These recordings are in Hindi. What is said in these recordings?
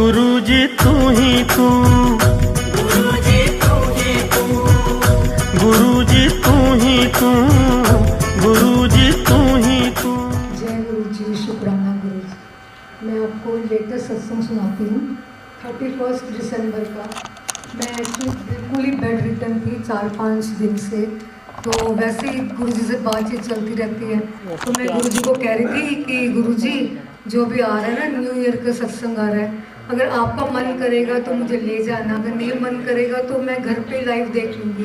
गुरुजी तू ही तू, गुरुजी तू ही तू, गुरुजी तू ही तू, गुरुजी तू ही तू। जय गुरु जी, शुक्राना गुरु जी। मैं आपको लेटेस्ट सत्संग सुनाती हूँ 31 दिसंबर का। मैं एक्चुअली बिल्कुल ही बेड रिटर्न थी 4-5 दिन से, तो वैसे ही गुरु जी से बातचीत चलती रहती है। तो मैं गुरु जी को कह रही थी कि गुरु जी जो भी आ रहा है ना, न्यू ईयर का सत्संग आ रहा है, अगर आपका मन करेगा तो मुझे ले जाना, अगर नहीं मन करेगा तो मैं घर पे लाइव देख लूँगी।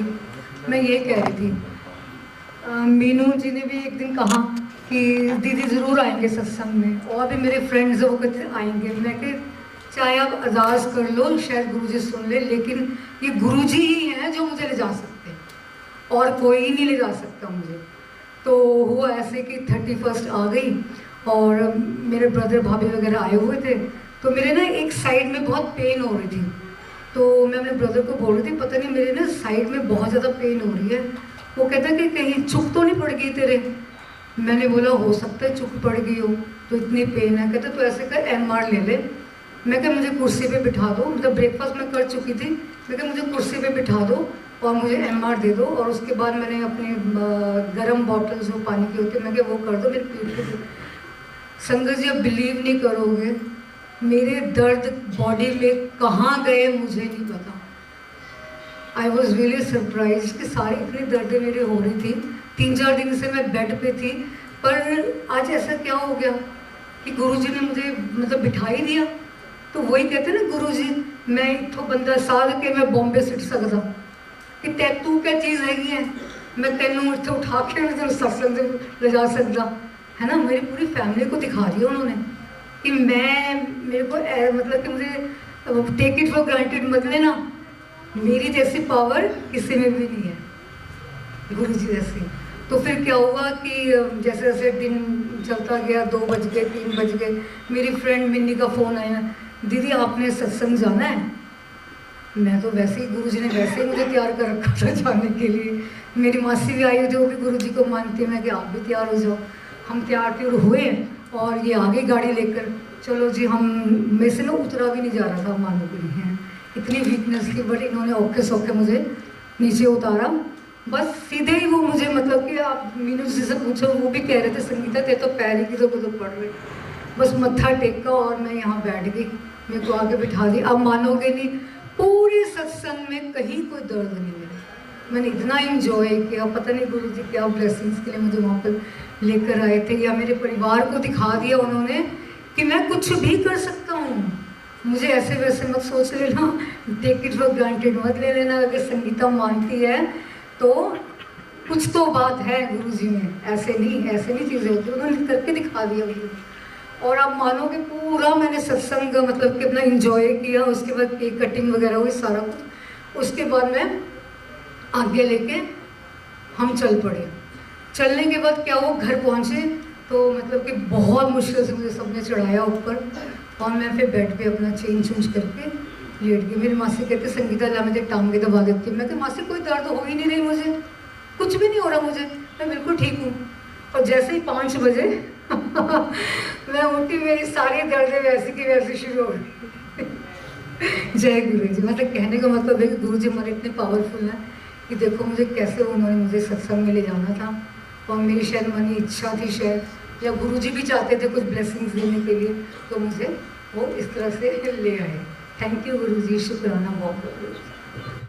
मैं ये कह रही थी। मीनू जी ने भी एक दिन कहा कि दीदी ज़रूर आएंगे सत्संग में, और भी मेरे फ्रेंड्स वो कहते आएंगे। मैं कि चाहे आप अरदास कर लो, शायद गुरुजी सुन ले, लेकिन ये गुरुजी ही हैं जो मुझे ले जा सकते हैं, और कोई ही नहीं ले जा सकता मुझे। तो हुआ ऐसे कि 31 आ गई और मेरे ब्रदर भाभी वगैरह आए हुए थे। तो मेरे ना एक साइड में बहुत पेन हो रही थी, तो मैं अपने ब्रदर को बोल रही थी पता नहीं मेरे ना साइड में बहुत ज़्यादा पेन हो रही है। वो कहता कि कहीं चुक तो नहीं पड़ गई तेरे। मैंने बोला हो सकता है चुक पड़ गई हो, तो इतनी पेन है। कहते तो ऐसे कर MR ले ले। मैं कहा मुझे कुर्सी पे बिठा दो, मतलब ब्रेकफास्ट मैं कर चुकी थी। मैं कहा मुझे कुर्सी पे बिठा दो और मुझे MR दे दो, और उसके बाद मैंने अपने गर्म बॉटल जो पानी की होती है मैं कहा वो कर दो मेरे पीठ पे। संगत जी अब बिलीव नहीं करोगे, मेरे दर्द बॉडी में कहाँ गए मुझे नहीं पता। आई वॉज रियली सरप्राइज कि सारी इतनी दर्दें मेरी हो रही थी। 3-4 दिन से मैं बेड पे थी, पर आज ऐसा क्या हो गया कि गुरुजी ने मुझे मतलब बिठा ही दिया। तो वही कहते ना गुरुजी, मैं इतो बंदा साध के मैं बॉम्बे सिट सकता कि तू क्या चीज़ हैगी है, मैं तेनों इतने उठा के मैं तेन सत्संग ले जा सकता है ना। मेरी पूरी फैमिली को दिखा रही है उन्होंने कि मेरे को मतलब कि मुझे टेक इट फॉर ग्रांटेड मत लेना, मेरी जैसी पावर किसी में भी नहीं है गुरुजी जैसी। तो फिर क्या हुआ कि जैसे जैसे दिन चलता गया, 2 बज गए, 3 बज गए, मेरी फ्रेंड मिन्नी का फ़ोन आया, दीदी आपने सत्संग जाना है। मैं तो वैसे ही गुरुजी ने वैसे ही मुझे तैयार कर रखा था जाने के लिए। मेरी मासी भी आई हुई थी, वो भी गुरुजी को मानती है। मैं कि आप भी तैयार हो जाओ। हम तैयार हुए और ये आ गई गाड़ी लेकर। चलो जी, हम में से ना उतरा भी नहीं जा रहा था, मानो भी नहीं है, इतनी वीकनेस थी। बट इन्होंने औखे सौखे मुझे नीचे उतारा, बस सीधे ही वो मुझे मतलब कि आप मीनू जी से पूछो, वो भी कह रहे थे संगीता ते तो पैर ही की तो पड़ रहे। बस मत्था टेका और मैं यहाँ बैठ गई, मेरे को आगे बिठा दी। अब मानोगे नहीं, पूरे सत्संग में कहीं कोई दर्द नहीं मिला। मैंने इतना इंजॉय किया, पता नहीं गुरु जी क्या ब्लेसिंग्स के लिए मुझे वहाँ पर लेकर आए थे, या मेरे परिवार को दिखा दिया उन्होंने कि मैं कुछ भी कर सकता हूँ। मुझे ऐसे वैसे मत सोच लेना, टेक इट फॉर ग्रांटेड मत ले लेना। अगर संगीता मानती है तो कुछ तो बात है गुरुजी में, ऐसे नहीं चीज़ें होती। उन्होंने करके दिखा दिया मुझे, और आप मानोगे पूरा मैंने सत्संग मतलब कि अपना इंजॉय किया। उसके बाद केक कटिंग वगैरह हुई, सारा कुछ। उसके बाद मैं आगे लेके हम चल पड़े। चलने के बाद क्या हुआ, घर पहुँचे तो मतलब कि बहुत मुश्किल से मुझे सबने चढ़ाया ऊपर, और मैं फिर बेड पे अपना चेंज करके लेट गई। मेरी मासी कहते संगीता ला मुझे टांगे दबा देती है। मैं कहती मासी कोई दर्द हो ही नहीं रही, मुझे कुछ भी नहीं हो रहा, मुझे मैं बिल्कुल ठीक हूँ। और जैसे ही 5 बजे मैं उठी, मेरी सारी दर्दें वैसी की वैसी शुरू हो गई। जय गुरु जी। मतलब कहने का मतलब है कि गुरु जी हमारे इतने पावरफुल हैं कि देखो मुझे कैसे उन्होंने मुझे सत्संग में ले जाना था, और मेरी शायद मनी इच्छा थी शायद, या गुरुजी भी चाहते थे कुछ ब्लेसिंग्स देने के लिए, तो मुझे वो इस तरह से ले आए। थैंक यू गुरुजी, शुक्राना बहुत बहुत।